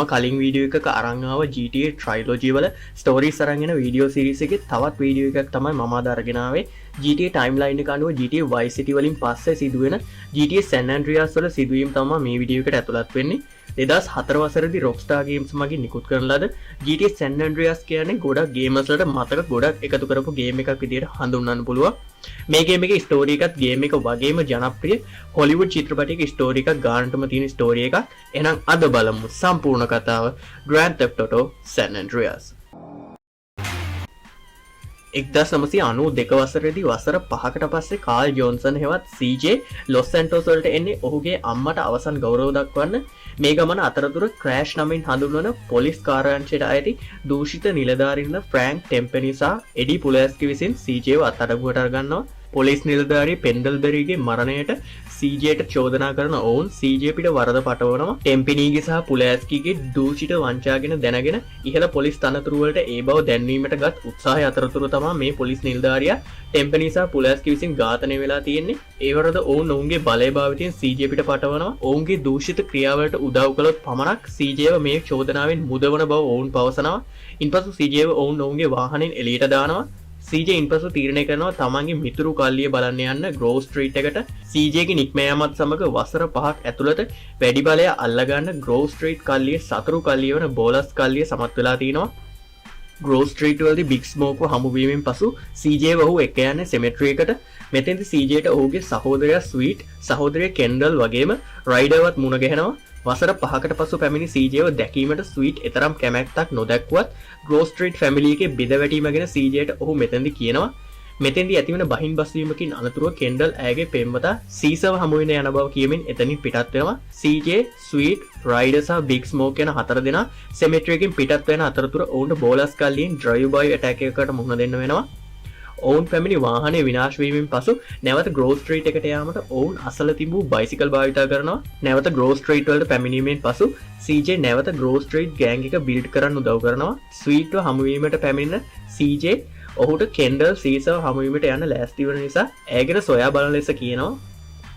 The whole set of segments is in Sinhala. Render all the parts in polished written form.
කලින් වීඩියෝ එකක අරන් ආව GTA ට්‍රයිලොජි වල ස්ටෝරිස් අරන් එන වීඩියෝ සීරීස් එකේ තවත් වීඩියෝ එකක් තමයි මම අද අරගෙන ආවේ GTA ටයිම්ලයින් එක අනුව GTA Vice City වලින් පස්සේ සිදුවෙන GTA San Andreas වල සිදුවීම් තමයි මේ වීඩියෝ එකට ඇතුළත් වෙන්නේ 2004 වසරේදී Rockstar Games මගින් නිකුත් කරන ලද GTA San Andreas කියන්නේ ගොඩක් ගේමර්ස්ලට මතක ගොඩක් එකතු කරපු ගේම් එකක් විදිහට හඳුන්වන්න පුළුවන් මේ ගේම් එකේ ස්ටෝරි එකත් ගේම් එක වගේම ජනප්‍රිය හොලිවුඩ් චිත්‍රපටයක ස්ටෝරි එකක් ගානටම තියෙන ස්ටෝරි එකක් එහෙනම් අද බලමු සම්පූර්ණ කතාව Grand Theft Auto San Andreas 1992 වසරේදී වසර 5කට පස්සේ කාල් ජොන්සන් හෙවත් CJ ලොස් සැන්ටෝස් වලට එන්නේ ඔහුගේ අම්මට අවසන් ගෞරව දක්වන්න මේ ගමන අතරතුර ක්‍රෑෂ් නමින් හඳුන්වන පොලිස් කාර්යාංශයට අයිති දූෂිත නිලධාරීන් ෆ්‍රැන්ක් ටෙම්පනි සහ එඩි පුලෑස්කි විසින් CJව අත්අඩංගුවට අරගන්නවා පොලිස් නිලධාරී පෙන්ඩල්බරිගේ මරණයට CJට චෝදනා කරන ඔවුන් CJ පිට වරද පටවනවා ටෙම්පිනීගේ සහ පුලෑස්කිගේ දූෂිත වංචාගෙන දැනගෙන ඉහළ පොලිස් තනතුරු වලට ඒ බව දැන්වීමට ගත් උත්සාහය අතරතුර තමයි මේ පොලිස් නිලධාරියා ටෙම්පනි සහ පුලෑස්කි විසින් ඝාතනය වෙලා තියෙන්නේ ඒ වරද ඔවුන් ඔවුන්ගේ බලය භාවිතයෙන් CJ පිට පටවනවා ඔවුන්ගේ දූෂිත ක්‍රියාවලට උදව් කළොත් පමණක් CJව මේ චෝදනාවෙන් මුදවන බව ඔවුන් පවසනවා ඉන්පසු CJව ඔවුන් ඔවුන්ගේ වාහනෙන් එළියට දානවා CJ ඉන්පසු තීරණය කරනවා තමන්ගේ මිතුරු කල්ලිය බලන්න යන්න ග්‍රෝ ස්ට්‍රීට් එකට CJගේ නික්ම යාමත් සමග වසර 5ක් ඇතුළත වැඩි බලය අල්ලගන්න ග්‍රෝ ස්ට්‍රීට් කල්ලියේ සතුරු කල්ලිය වන බෝලස් කල්ලිය සමත් වෙලා තිනවා ග්‍රෝ ස්ට්‍රීට් වලදී බිග් ස්මෝක්ව හමු වීමෙන් පසු CJ වහු එක්ක යන්නේ සෙමෙට්‍රි එකට මෙතෙන්දී CJට ඔහුගේ සහෝදරයා ස්වීට් සහෝදරයා කෙන්ඩල් වගේම රයිඩර්වත් මුණ ගැහෙනවා වසර 5කට පසු පැමිණි CJව දැකීමට ස්වීට් එතරම් කැමැත්තක් නොදැක්ුවත් ග්‍රෝ ස්ට්‍රීට් ෆැමිලි එකේ බෙදවැටීම ගැන CJට ඔහු මෙතෙන්දී කියනවා මෙතෙන්දී ඇතිවන බහින් බස්වීමකින් අනතුරුව කෙන්ඩල් ඇගේ පෙම්වතා සීසව හමු වෙන යන බව කියමින් එතනින් පිටත් වෙනවා CJ ස්වීට් රයිඩර් සහ බිග් ස්මෝක් යන හතර දෙනා සෙමෙට්‍රි එකෙන් පිටත් වෙන අතරතුර ඔවුන්ට බෝලස් කල්ලියෙන් ඩ්‍රයිව් බයි ඇටැක් එකකට මුහුණ දෙන්න වෙනවා ඔවුන් පැමිණි වාහනේ විනාශ වීමෙන් පසු නැවත ග්‍රෝ ස්ට්‍රීට් එකට යාමට ඔවුන් අසල තිබූ බයිසිකල් භාවිතා කරනවා නැවත ග්‍රෝ ස්ට්‍රීට් වලට පැමිණීමෙන් පසු CJ නැවත ග්‍රෝ ස්ට්‍රීට් ගෑන්ග් එක බිල්ඩ් කරන්න උදව් කරනවා ස්වීට්ව හමු වීමට පැමිණෙන CJ ඔහුට කෙන්ඩල් සීසව හමු වීමට යන ලෑස්ති වන නිසා ඇගෙන සොයා බලන ලෙස කියනවා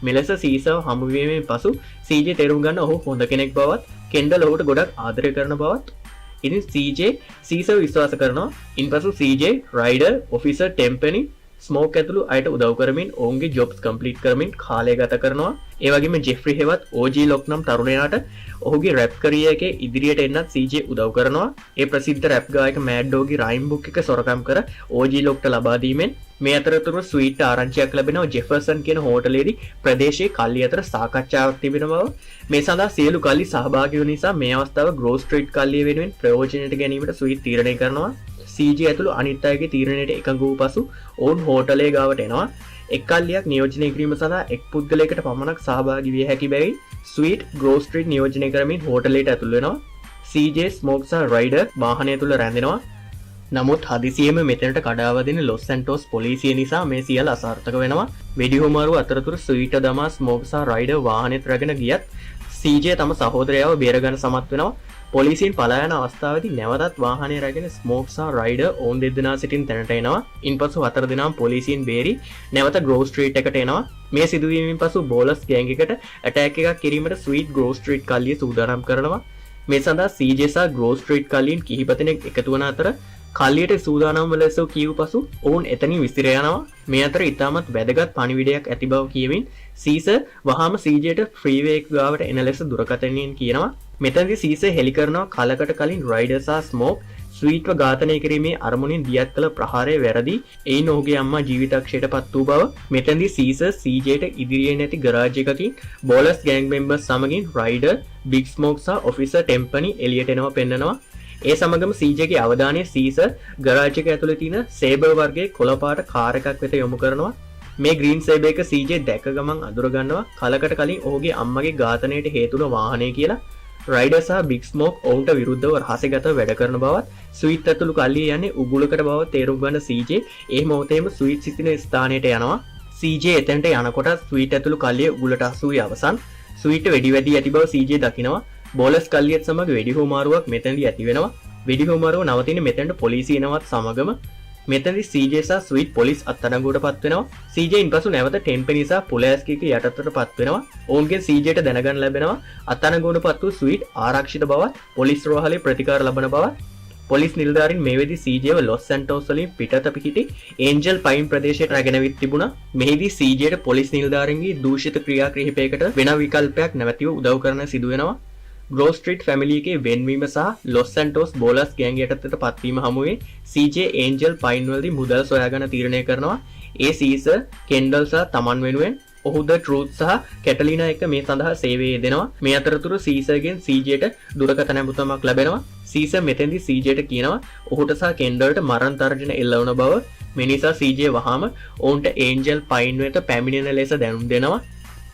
මෙලෙස සීසව හමු වීමෙන් පසු CJ තේරුම් ගන්න ඔහු හොඳ කෙනෙක් බවත් කෙන්ඩල් ඔහුට ගොඩක් ආදරය කරන බවත් ඉතින් CJ සීසව විශ්වාස කරනවා ඉන්පසු CJ රයිඩර් ඔෆිසර් ටෙම්පනි ස්මෝක් ඇතුළු අයට උදව් කරමින් ඔවුන්ගේ ජොබ්ස් කම්ප්ලීට් කරමින් කාලය ගත කරනවා ඒ වගේම ජෙෆ්රි හෙවත් OG ලොක් නම් තරුණයාට ඔහුගේ රැප් කරියර් එකේ ඉදිරියට එන්නත් CJ උදව් කරනවා ඒ ප්‍රසිද්ධ රැප් ගායක මෑඩ් ඩොග්ගේ රයිම් බුක් එක සොරකම් කර OG ලොක්ට ලබා දීමෙන් මේ අතරතුර ස්වීට් ආරංචියක් ලැබෙනවා ජෙෆර්සන් කියන හෝටලේදී ප්‍රදේශයේ කල්ලි අතර සාකච්ඡාවක් තිබෙන බව මේ සඳහා සියලු කල්ලි සහභාගී වන නිසා මේ අවස්ථාව ග්‍රෝ ස්ට්‍රීට් කල්ලිය වෙනුවෙන් ප්‍රයෝජනයට ගැනීමට ස්වීට් තීරණය කරනවා CJ ඇතුළු අනිත් අයගේ තීරණයට එකඟ වූ පසු ඔවුන් හෝටලේ ගාවට එනවා එක් කල්ලියක් නියෝජනය කිරීම සඳහා එක් පුද්ගලයෙකුට පමණක් සහභාගී විය හැකි බැවින් ස්වීට් ග්‍රෝ ස්ට්‍රීට් නියෝජනය කරමින් හෝටලයට ඇතුල් වෙනවා CJ ස්මෝක් සහ රයිඩර් වාහනය තුල රැඳෙනවා නමුත් හදිසියෙම මෙතනට කඩාවදින ලොස් සැන්ටෝස් පොලිසිය නිසා මේ සියල්ල අසාර්ථක වෙනවා වෙඩිහුමාරු අතරතුර ස්වීට් දමා ස්මෝක් සහ රයිඩර් වාහනේත් රැගෙන ගියත් CJ තම සහෝදරයාව බේරගන්න සමත් වෙනවා පොලිසියෙන් පලා යන අවස්ථාවේදී නැවතත් වාහනය රැගෙන ස්මෝක් සහ රයිඩර් ඔවුන් දෙදෙනා සිටින් තැනට එනවා ඉන්පසු හතර දෙනාම පොලිසියෙන් බේරි නැවත ග්‍රෝ ස්ට්‍රීට් එකට එනවා මේ සිදුවීමෙන් පසු බෝලස් ගෑන්ග් එකට ඇටැක් එකක් කිරීමට ස්වීට් ග්‍රෝ ස්ට්‍රීට් කල්ලිය සූදානම් කරනවා මේ සඳහා CJ සහ ග්‍රෝ ස්ට්‍රීට් කල්ලියෙන් කිහිප දෙනෙක් එකතු වන අතර කල්ලියට සූදානම් ලෙස කියූ පසු ඔවුන් එතනින් විසිර යනවා මේ අතර ඉතාමත් වැදගත් පණිවිඩයක් ඇති බව කියමින් සීසර් වහාම CJට ෆ්‍රීවේ එක ගාවට එන ලෙස දුරකථනයෙන් කියනවා මෙතනදී සීසර් හෙළි කරනවා කලකට කලින් රයිඩර් සහ ස්මෝක් ස්වීට්ව ඝාතනය කිරීමේ අරමුණින් දියත් කළ ප්‍රහාරය වැරදි එයින් ඔහුගේ අම්මා ජීවිතක්ෂයට පත් වූ බව මෙතනදී සීසර් CJට ඉදිරියේ නැති ගරාජ් එකකින් බෝලස් ගෑන්ග් මෙම්බර්ස් සමගින් රයිඩර් බිග් ස්මෝක් සහ ඔෆිසර් ටෙම්පනි එළියට එනවා පෙන්නනවා ඒ සමගම CJගේ අවධානය සීසර් ගරාජ් එක ඇතුළේ තියෙන සේබර් වර්ගයේ කොළපාට කාර් එකක් වෙත යොමු කරනවා මේ ග්‍රීන් සේබර් එක CJ දැක ගමන් අඳුර ගන්නවා කලකට කලින් ඔහුගේ අම්මගේ ඝාතනයට හේතු වුණ වාහනය කියලා රයිඩර් සහ බිග් ස්මෝක් ඔවුන්ට විරුද්ධව රහසගතව වැඩ කරන බවත් ස්වීට් ඇතුළු කල්ලිය යන්නේ උගුලකට බව තේරුම් ගන්න CJ ඒ මොහොතේම ස්වීට් සිටින ස්ථානයට යනවා CJ එතනට යනකොට ස්වීට් ඇතුළු කල්ලිය උගුලට අසු වී අවසන් ස්වීට් වෙඩි වැදී ඇති බව CJ දකිනවා බෝලස් කල්ලියත් සමග වෙඩි හුමාරුවක් මෙතනදී ඇති වෙනවා වෙඩි හුමාරුව නවතින මෙතනට පොලිසිය එනවත් සමගම මෙතැදි CJ සහ ස්වීට් පොලිස් අත්අඩංගුවට පත් වෙනවා. CJ ඉන්පසු නැවත ටෙම්පෙනි සහ පුලෑස්කික යටතට පත් වෙනවා. ඔවුන්ගෙන් CJට දැනගන්න ලැබෙනවා අත්අඩංගුවට පත් වූ ස්වීට් ආරක්ෂිත බවත් පොලිස් රෝහලේ ප්‍රතිකාර ලබන බවත්. පොලිස් නිලධාරීන් මේ වෙලෙදි CJව ලොස් සැන්ටෝස් වලින් පිටත පිහිටි ඒන්ජල් පයින් ප්‍රදේශයට රැගෙනවිත් තිබුණා. මෙහිදී CJට පොලිස් නිලධාරීන්ගේ දූෂිත ක්‍රියා කිහිපයකට වෙන විකල්පයක් නැවතිව උදව් කරන්න සිදු වෙනවා. ග්‍රෝව් ස්ට්‍රීට් ෆැමිලි එකේ වෙන්වීම සහ ලොස් සැන්ටෝස් බෝලර්ස් ගෑන් යටතට පත්වීම හමුවේ CJ ඒන්ජල් පයින් වලදී මුදල් සොයාගන්න තීරණය කරනවා. ඒ සීසර් කෙන්ඩල් සහ තමන් වෙනුවෙන් ඔහු ද ට්‍රූත් සහ කැටලිනා එක මේ සඳහා සේවය යෙදෙනවා. මේ අතරතුර සීසර්ගෙන් CJට දුරකථන ඇමතුමක් ලැබෙනවා. සීසර් මෙතෙන්දි CJට කියනවා ඔහුට සහ කෙන්ඩල්ට මරණ තර්ජන එල්ල වුණ බව. මේ නිසා CJ වහාම ඔවුන්ට ඒන්ජල් පයින් වෙත පැමිණෙන ලෙස දැනුම් දෙනවා.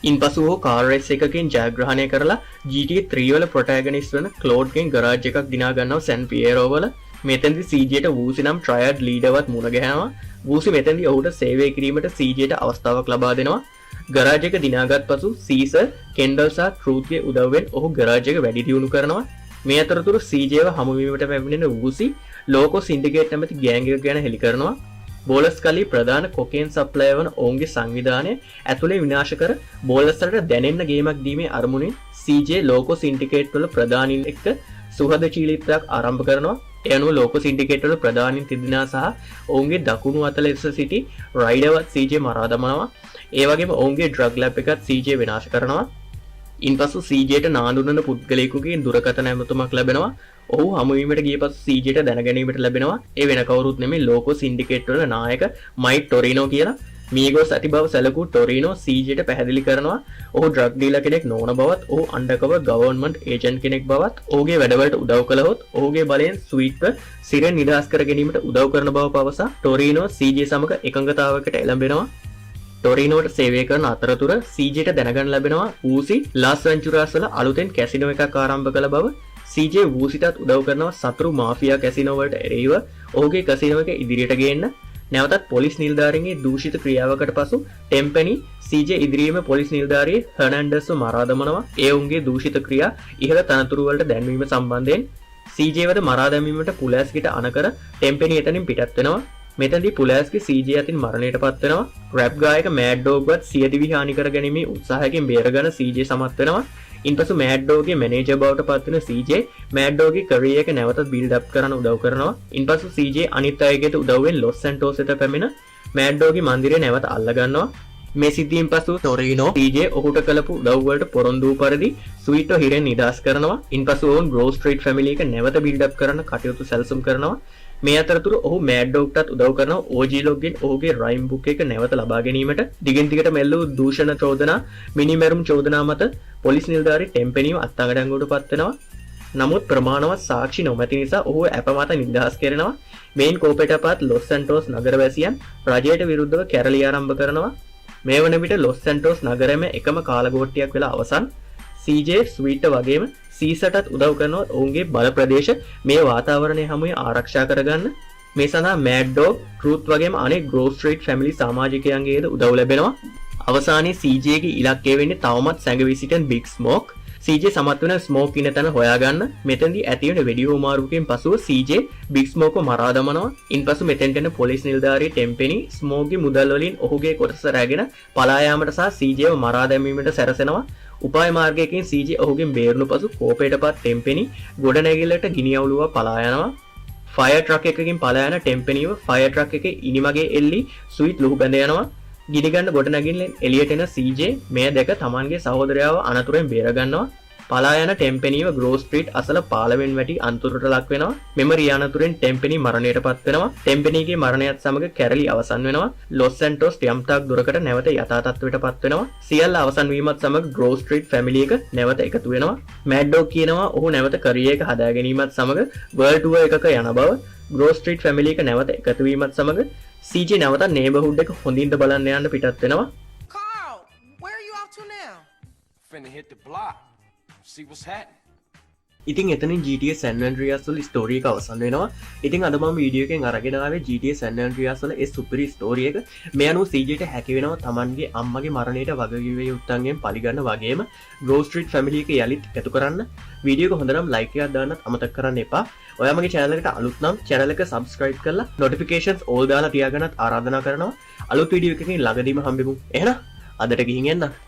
ඉන්පසු ඔහු කාර් රේස් එකකින් ජයග්‍රහණය කරලා GTA 3 වල ප්‍රොටැගනිස්ට් වන ක්ලෝඩ්ගෙන් ගරාජ් එකක් දිනා ගන්නවා සැන් පියරෝ වල. මෙතෙන්දි CJට වූසි නම් ට්‍රයඩ් ලීඩර්වත් මුණ ගැහෙනවා. වූසි මෙතෙන්දි ඔහුට සේවය කිරීමට CJට අවස්ථාවක් ලබා දෙනවා. ගරාජ් එක දිනාගත් පසු සීසර් කෙන්ඩල් සහ ට්‍රූත්ගේ උදව්වෙන් ඔහු ගරාජ් එක වැඩි දියුණු කරනවා. මේ අතරතුර CJව හමුවීමට පැමිණෙන වූසි ලෝකෝ සින්ඩිකේට් නැමැති ගෑන්ග් එක ගැන හෙළි කරනවා. බෝලස් කලි ප්‍රධාන කොකේන් සප්ලයර් වන ඔවුන්ගේ සංවිධානය ඇතුලේ විනාශ කර බෝලස්ලට දැනෙන්න ගේමක් දීමේ අරමුණින් CJ ලෝකෝ සින්ඩිකේට් වල ප්‍රධානීන් එක්ක සුහදශීලීත්වයක් ආරම්භ කරනවා. ඒ අනුව ලෝකෝ සින්ඩිකේට් වල ප්‍රධානීන් තිදෙනා සහ ඔවුන්ගේ දකුණු අත ලෙස සිටි රයිඩර්වත් CJ මරා දමනවා. ඒ වගේම ඔවුන්ගේ ඩ්‍රග් ලැබ් එකත් CJ විනාශ කරනවා. ඉන්පසු CJට නාඳුනන පුද්ගලයෙකුගේ දුරකථන ඇමතුමක් ලැබෙනවා. ඔහු හමුවීමට ගිය පසු CJට දැනගැනීමට ලැබෙනවා ඒ වෙන කවුරුත් නෙමෙයි ලෝකෝ සින්ඩිකේට් වල නායක මයික් ටොරිනෝ කියලා. මීගෝස් ඇති බව සැලකූ ටොරිනෝ CJට පැහැදිලි කරනවා ඔහු ඩ්‍රග් ඩීලර් කෙනෙක් නොවන බවත් ඔහු අන්ඩර්කවර් ගවර්න්මන්ට් ඒජන්ට් කෙනෙක් බවත් ඔහුගේ වැඩවලට උදව් කළහොත් ඔහුගේ බලයෙන් ස්වීට්ව සිරෙන් නිදහස් කර ගැනීමට උදව් කරන බව පවසා ටොරිනෝ CJ සමග එකඟතාවයකට එළඹෙනවා. ටොරිනෝට සේවය කරන අතරතුර CJට දැනගන්න ලැබෙනවා වූසි ලාස් වෙන්චුරාස් වල අලුතෙන් කැසිනෝ එකක් ආරම්භ කළ බව. CJ වූසිටත් උදව් කරනවා සතුරු මාෆියා කැසිනෝ වලට එරෙහිව ඔහුගේ කැසිනෝ එක ඉදිරියට ගේන්න. නැවතත් පොලිස් නිලධාරීන්ගේ දූෂිත ක්‍රියාවකට පසු ටෙම්පෙනි CJ ඉදිරියේම පොලිස් නිලධාරී හර්නැන්ඩස්ව මරා දමනවා. ඒ උන්ගේ දූෂිත ක්‍රියා ඉහළ තනතුරු වලට දැන්වීම සම්බන්ධයෙන් CJ වද මරා දැමීමට පුලෑස්කිට අනකර ටෙම්පෙනි එතනින් පිටත් වෙනවා. මෙතැදි පුලෑස්කි CJ අතින් මරණයට පත් වෙනවා. රැප් ගායක මෑඩ් ඩොග්වත් සියදිවි හානි කර ගැනීමේ උත්සාහයකින් බේරගන්න CJ සමත් වෙනවා. ඉන්පසු මෑඩ් ඩොග්ගේ මැනේජර් බවට පත් වෙන CJ මෑඩ් ඩොග්ගේ කැරියර් එක නැවතත් බිල්ඩ් අප් කරන්න උදව් කරනවා. ඉන්පසු CJ අනිත් අයගේ උදව්වෙන් ලොස් සැන්ටෝස් එකට පැමිණ මෑඩ් ඩොග්ගේ මන්දිරය නැවත අල්ල ගන්නවා. මේ සිද්ධියෙන් පසු ටොරිනෝ CJ ඔහුට කළපු උදව් වලට පොරොන්දු වූ පරිදි ස්වීට්ව හිරෙන් නිදහස් කරනවා. ඉන්පසු ඔවුන් ග්‍රෝව් ස්ට්‍රීට් ෆැමිලි එක නැවත බිල්ඩ් අප් කරන්න කටයුතු සැලසුම් කරනවා. මේ අතරතුර ඔහු මෑඩ් ඩොග්ටත් උදව් කරනවා OG ලොග්ගෙන් ඔහුගේ රයිම් බුක් එක නැවත ලබා ගැනීමට. දිගින් දිගට මෙල්ල වූ දූෂණ චෝදනා මිනිමැරුම් චෝදනා මත පොලිස් නිලධාරී ටෙම්පෙනිව අත්අඩංගුවට පත් වෙනවා. නමුත් ප්‍රමාණවත් සාක්ෂි නොමැති නිසා ඔහු අප මත නිදහස් කරනවා. මේන් කෝපයට පත් ලොස් සැන්ටෝස් නගරවැසියන් රජයට විරුද්ධව කැරලි ආරම්භ කරනවා. මේ වන විට ලොස් සැන්ටෝස් නගරයේම එකම කාලගෝට්ටියක් වෙලා අවසන්. CJ ස්වීට් වගේම සීසටත් උදව් කරනවා ඔවුන්ගේ බල ප්‍රදේශ මේ වාතාවරණය හමුවේ ආරක්ෂා කරගන්න. මේ සඳහා මෑඩ් ඩොග් ට්‍රූත් වගේම අනෙක් ග්‍රෝව් ස්ට්‍රීට් ෆැමිලි සමාජිකයන්ගේද උදව් ලැබෙනවා. අවසානයේ CJගේ ඉලක්කය වෙන්නේ තවමත් සැඟවී සිටින බිග් ස්මෝක්. CJ සමත් වෙන ස්මෝක් ඉන්න තැන හොයාගන්න. මෙතෙන්දී ඇති වෙන වෙඩි හුවමාරුවකින් පසුව CJ බිග් ස්මෝක්ව මරා දමනවා. ඉන්පසු මෙතෙන්ට එන පොලිස් නිලධාරී ටෙම්පෙනි ස්මෝක්ගේ මුදල් වලින් ඔහුගේ කොටස රැගෙන පලා යාමට සහ CJව මරා දැමීමට සැරසෙනවා. උපාය මාර්ගයකින් CJ ඔහුගෙන් බේරුණු පසු කෝපයටපත් ටෙම්පෙනි ගොඩනැගිල්ලට ගිනි අවුලුවා පලා යනවා. ෆයර් ට්‍රක් එකකින් පලා යන ටෙම්පෙනිව ෆයර් ට්‍රක් එකේ ඉනිමගේ එල්ලි ස්වීට් ලුහු බැඳ යනවා. ගිනිගන්න ගොඩනැගිල්ලෙන් එළියට එන CJ මෙය දැක තමන්ගේ සහෝදරයාව අනතුරෙන් බේරගන්නවා. පලා යන ටෙම්පෙනිව ග්‍රෝව් ස්ට්‍රීට් අසල පාලවෙන් වැටි අන්තුරට ලක් වෙනවා. මෙම රියානතුරෙන් ටෙම්පෙනි මරණයට පත් වෙනවා. ටෙම්පෙනිගේ මරණයත් සමග කැරලි අවසන් වෙනවා. ලොස් සැන්ටෝස් ටියම්තාක් දුරකට නැවත යථා තත්ත්වයට පත් වෙනවා. සියල්ල අවසන් වීමත් සමග ග්‍රෝව් ස්ට්‍රීට් ෆැමිලි එක නැවත එකතු වෙනවා. මෑඩ් ඩොග් කියනවා ඔහු නැවත කැරියර් එක හදා ගැනීමත් සමග වර්ල්ඩ් ටුවර් එකක යන බව. ග්‍රෝව් ස්ට්‍රීට් ෆැමිලි එක නැවත එකතු වීමත් සමග CJ නැවත නේබර්හුඩ් එක හොඳින්ද බලන්න යන්න පිටත් වෙනවා. Carl, where are you off to now? Finna hit the block. See what's happening. ඉතින් එතනින් GTA San Andreas වල ස්ටෝරි එක අවසන් වෙනවා. ඉතින් අද මම වීඩියෝ එකෙන් අරගෙන ආවේ GTA San Andreas වල ඒ සුපිරි ස්ටෝරි එක. මේ අනුව CJ ට හැකි වෙනවා Tamanගේ අම්මගේ මරණයට වගකිව යුත්තන්ගෙන් පරිගන්න වගේම Grove Street family එක යලිත් එකතු කරන්න. වීඩියෝ එක හොඳනම් like එකක් දාන්නත් අමතක කරන්න එපා. ඔයා මගේ channel එකට අලුත් නම් channel එක subscribe කරලා notifications all දාලා තියාගන්නත් ආරාධනා කරනවා. අලුත් වීඩියෝ එකකින් ළඟදීම හම්බෙමු. එහෙනම් අදට ගිහින් එන්න.